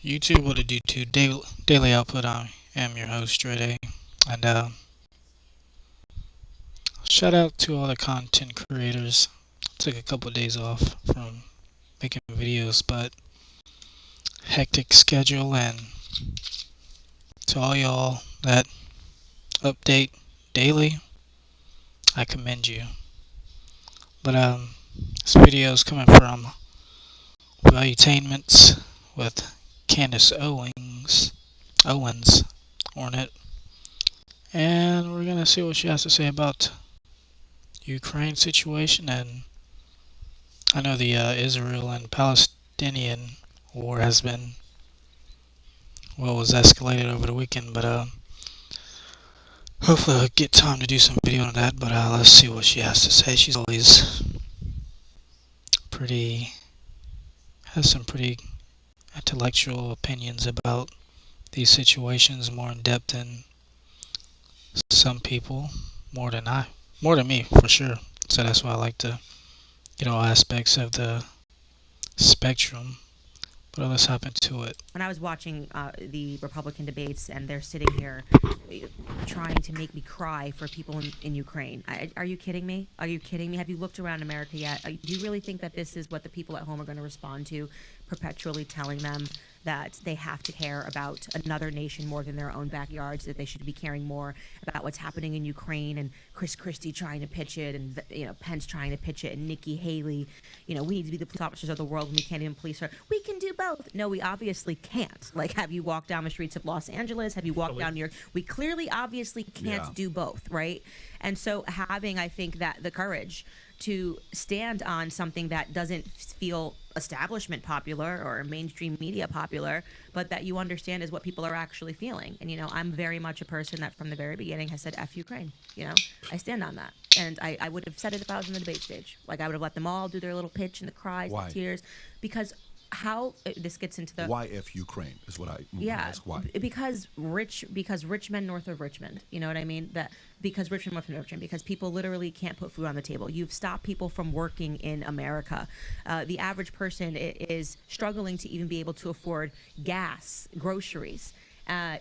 YouTube with a D2 daily output. I am your host, Dre Day. And shout out to all the content creators. Took a couple of days off from making videos, but hectic schedule. And to all y'all that update daily, I commend you. But this video is coming from Valuetainments with Candace Owens on it. And we're gonna see what she has to say about Ukraine situation. And I know the Israel and Palestinian war was escalated over the weekend, but hopefully I'll get time to do some video on that. But let's see what she has to say. She's always has some pretty intellectual opinions about these situations, more in depth than some people, more than me for sure. So that's why I like to get all aspects of the spectrum. But let's hop into it. When I was watching the Republican debates, and they're sitting here trying to make me cry for people in Ukraine. Are you kidding me? Are you kidding me? Have you looked around America yet? Do you really think that this is what the people at home are going to respond to, perpetually telling them that they have to care about another nation more than their own backyards, that they should be caring more about what's happening in Ukraine, and Chris Christie trying to pitch it, and Pence trying to pitch it, and Nikki Haley, we need to be the police officers of the world and we can't even police her. We can do both. No, we obviously can't. Like, have you walked down the streets of Los Angeles? Have you walked down New York? We clearly, obviously can't do both, right? And so having, I think, that the courage to stand on something that doesn't feel establishment popular or mainstream media popular, but that you understand is what people are actually feeling. And, I'm very much a person that from the very beginning has said, F Ukraine. I stand on that. And I would have said it if I was on the debate stage. Like, I would have let them all do their little pitch and the cries, the tears, because how this gets into the why if Ukraine is what I ask. Why? Because Richmond north of Richmond, you know what I mean? Because Richmond north of Richmond, because people literally can't put food on the table. You've stopped people from working in America. The average person is struggling to even be able to afford gas, groceries.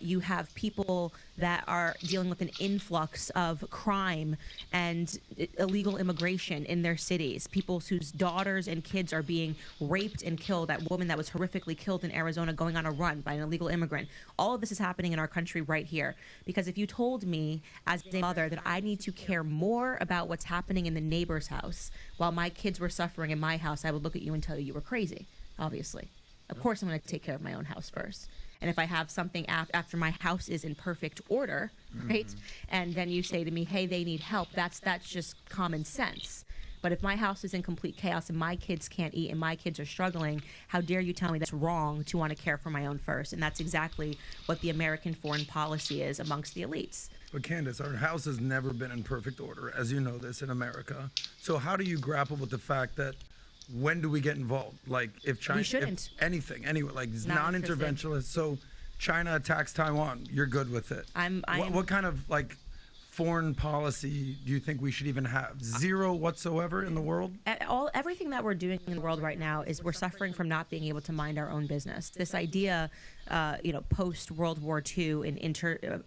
You have people that are dealing with an influx of crime and illegal immigration in their cities. People whose daughters and kids are being raped and killed. That woman that was horrifically killed in Arizona going on a run by an illegal immigrant. All of this is happening in our country right here. Because if you told me as a mother that I need to care more about what's happening in the neighbor's house while my kids were suffering in my house, I would look at you and tell you were crazy, obviously. Of course I'm going to take care of my own house first. And if I have something after my house is in perfect order, right? And then you say to me, hey, they need help. That's just common sense. But if my house is in complete chaos and my kids can't eat and my kids are struggling, how dare you tell me that's wrong to want to care for my own first? And that's exactly what the American foreign policy is amongst the elites. But Candace, our house has never been in perfect order, as you know this, in America. So how do you grapple with the fact that when do we get involved? Like, if China, if anything, anyway, like non-interventionist. So China attacks Taiwan, you're good with it. What kind of foreign policy do you think we should even have? Zero whatsoever in the world? Everything that we're doing in the world right now is we're suffering from not being able to mind our own business. This idea, post World War II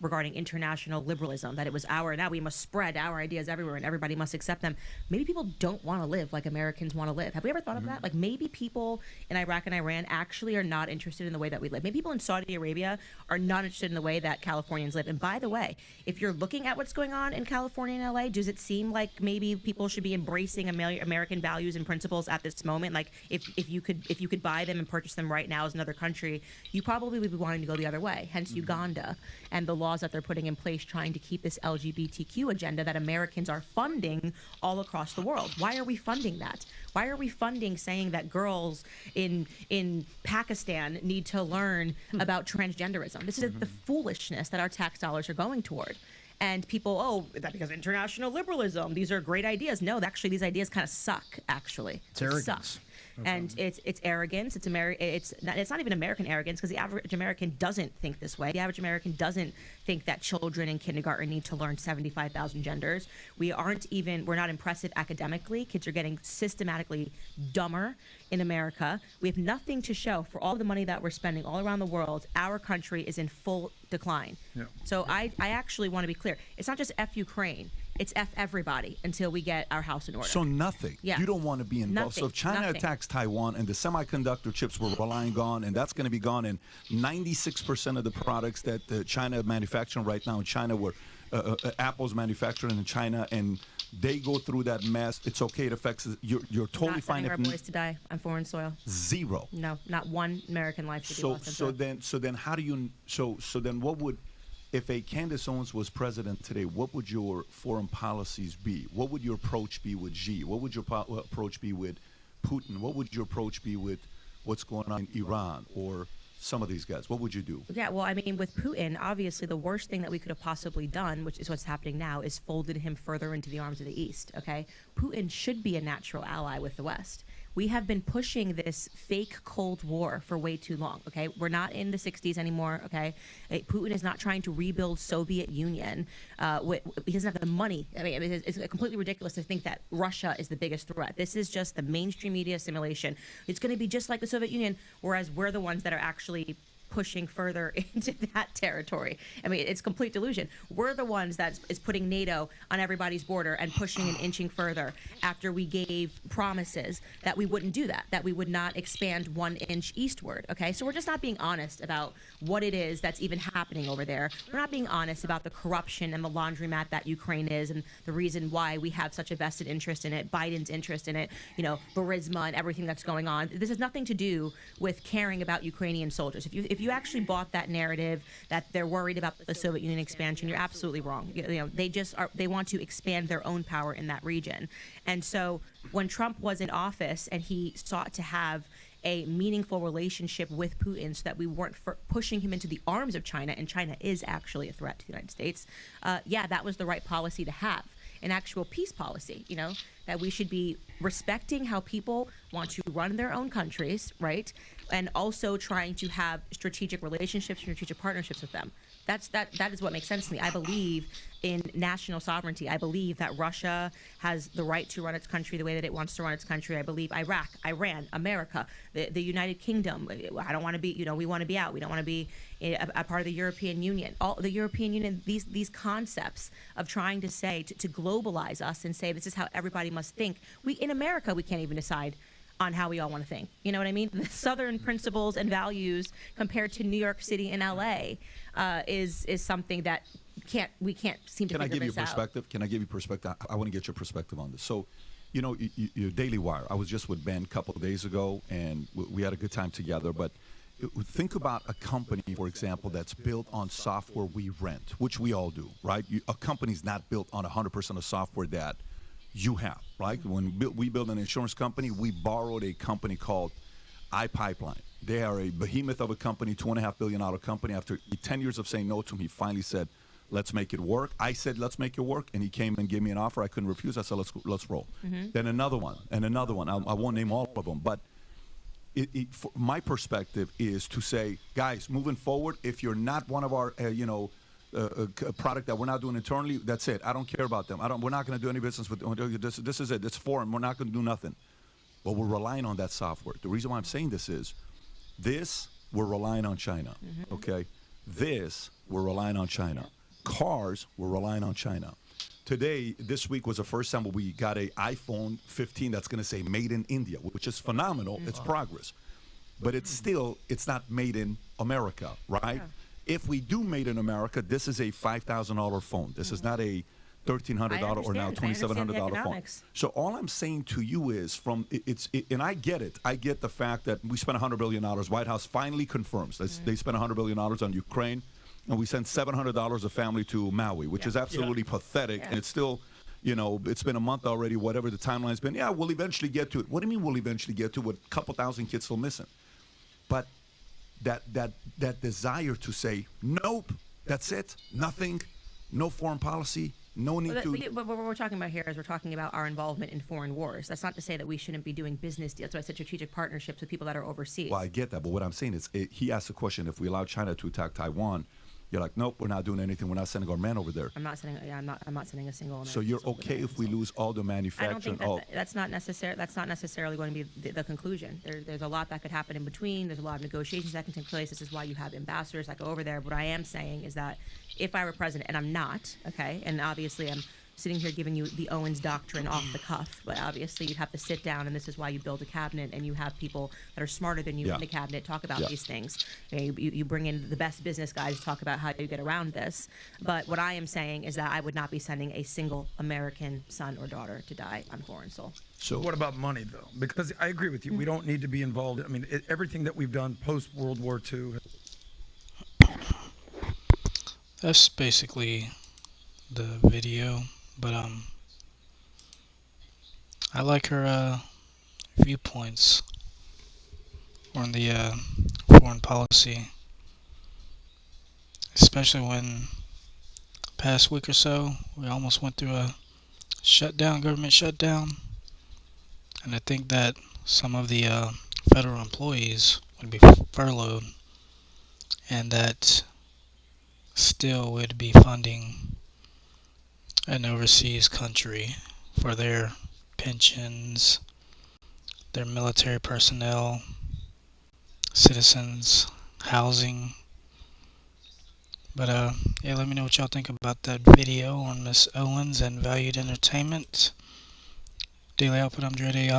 regarding international liberalism, that it was now we must spread our ideas everywhere and everybody must accept them. Maybe people don't want to live like Americans want to live. Have we ever thought of that? Like, maybe people in Iraq and Iran actually are not interested in the way that we live. Maybe people in Saudi Arabia are not interested in the way that Californians live. And by the way, if you're looking at what's going on in California and LA, does it seem like maybe people should be embracing American values and principles at this moment? Like, if you could buy them and purchase them right now as another country, you probably would be wanting to go the other way. Hence Uganda and the laws that they're putting in place trying to keep this LGBTQ agenda that Americans are funding all across the world. Why are we funding that? Why are we funding saying that girls in Pakistan need to learn about transgenderism? This is the foolishness that our tax dollars are going toward. And people, that because international liberalism, these are great ideas. No, actually, these ideas kind of suck, actually. It's arrogance. And it's arrogance. It's not even American arrogance, because the average American doesn't think this way. The average American doesn't think that children in kindergarten need to learn 75,000 genders. We're not impressive academically. Kids are getting systematically dumber in America. We have nothing to show for all the money that we're spending all around the world. Our country is in full decline. Yeah. So I actually want to be clear. It's not just F Ukraine. It's F everybody until we get our house in order. So nothing. Yeah. You don't want to be involved. So if China attacks Taiwan and the semiconductor chips we're relying on, and that's going to be gone, and 96% of the products that China manufacturing right now in China were Apple's manufacturing in China, and they go through that mess. It's okay. It affects. You're totally fine. Not our boys to die on foreign soil. Zero. No, not one American life should be lost. So then how do you? So then what would? If a Candace Owens was president today, what would your foreign policies be? What would your approach be with Xi? What would your approach be with Putin? What would your approach be with what's going on in Iran or some of these guys? What would you do? Yeah, well, I mean, with Putin, obviously the worst thing that we could have possibly done, which is what's happening now, is folded him further into the arms of the East, okay? Putin should be a natural ally with the West. We have been pushing this fake Cold War for way too long, okay? We're not in the 60s anymore, okay? Putin is not trying to rebuild Soviet Union. He doesn't have the money. I mean, it's completely ridiculous to think that Russia is the biggest threat. This is just the mainstream media simulation. It's going to be just like the Soviet Union, whereas we're the ones that are actually pushing further into that territory. I mean, it's complete delusion. We're the ones that is putting NATO on everybody's border and pushing and inching further after we gave promises that we wouldn't do that we would not expand 1 inch eastward, okay? So we're just not being honest about what it is that's even happening over there. We're not being honest about the corruption and the laundromat that Ukraine is, and the reason why we have such a vested interest in it, Biden's interest in it, Burisma and everything that's going on. This has nothing to do with caring about Ukrainian soldiers. If you actually bought that narrative that they're worried about the Soviet Union expansion, you're absolutely wrong. They want to expand their own power in that region. And so when Trump was in office and he sought to have a meaningful relationship with Putin so that we weren't pushing him into the arms of China, and China is actually a threat to the United States, that was the right policy to have. An actual peace policy, that we should be respecting how people want to run their own countries, right? And also trying to have strategic relationships, strategic partnerships with them. That is what makes sense to me. I believe in national sovereignty. I believe that Russia has the right to run its country the way that it wants to run its country. I believe Iraq, Iran, America, the United Kingdom. I don't want to be, we want to be out. We don't want to be a part of the European Union. All the European Union, these concepts of trying to say, to globalize us and say this is how everybody must think. In America, we can't even decide on how we all want to think. You know what I mean? The Southern principles and values compared to New York City and LA is something that we can't seem to figure this out. Can I give you perspective? Can I give you perspective? I want to get your perspective on this. So, your Daily Wire. I was just with Ben a couple of days ago, and we had a good time together. But think about a company, for example, that's built on software we rent, which we all do, right? A company's not built on 100% of software that you have, right? When we build an insurance company, we borrowed a company called iPipeline. They are a behemoth of a company, $2.5 billion company. After 10 years of saying no to him, he finally said, let's make it work. I said, let's make it work. And he came and gave me an offer. I couldn't refuse. I said, let's roll. Mm-hmm. Then another one and another one. I won't name all of them. But my perspective is to say, guys, moving forward, if you're not one of our, a product that we're not doing internally, that's it. I don't care about them. We're not going to do any business with this is it. It's foreign. We're not going to do nothing. But we're relying on that software. The reason why I'm saying this is we're relying on China. Mm-hmm. Okay? We're relying on China. Cars, we're relying on China. This week was the first time we got an iPhone 15 that's going to say made in India, which is phenomenal. Mm-hmm. It's progress. But it's not made in America, right? Yeah. If we do made in America, this is a $5,000 phone. This is not a $1,300 or now $2,700 phone. So all I'm saying to you is and I get it. I get the fact that we spent $100 billion. White House finally confirms they spent $100 billion on Ukraine, and we sent $700 a family to Maui, which is absolutely pathetic. Yeah. And it's still, it's been a month already, whatever the timeline's been. Yeah, we'll eventually get to it. What do you mean we'll eventually get to it with a couple thousand kids still missing? But that desire to say, nope, that's it, nothing, no foreign policy, No need to. But what we're talking about here is we're talking about our involvement in foreign wars. That's not to say that we shouldn't be doing business deals. That's why I said strategic partnerships with people that are overseas. Well, I get that, but what I'm saying is, he asked the question: if we allow China to attack Taiwan, you're like, nope, we're not doing anything. We're not sending our men over there. I'm not sending. Yeah, I'm not sending a single. American So you're soldier okay there. if we lose all the I manufacturing? don't think that's not necessary. That's not necessarily going to be the conclusion. There's a lot that could happen in between. There's a lot of negotiations that can take place. This is why you have ambassadors that go over there. What I am saying is that if I were president, and I'm not, okay, and obviously I'm sitting here giving you the Owens doctrine off the cuff, but obviously you'd have to sit down, and this is why you build a cabinet, and you have people that are smarter than you in the cabinet talk about these things. You bring in the best business guys to talk about how you get around this. But what I am saying is that I would not be sending a single American son or daughter to die on foreign soil. So what about money, though? Because I agree with you. We don't need to be involved. I mean, everything that we've done post World War II. That's basically the video, but I like her viewpoints on the foreign policy, especially when past week or so we almost went through a government shutdown, and I think that some of the federal employees would be furloughed, and that still would be funding an overseas country for their pensions, their military personnel, citizens, housing. But yeah, let me know what y'all think about that video on Miss Owens and Valued Entertainment. Daily Output, I'm Dre Day.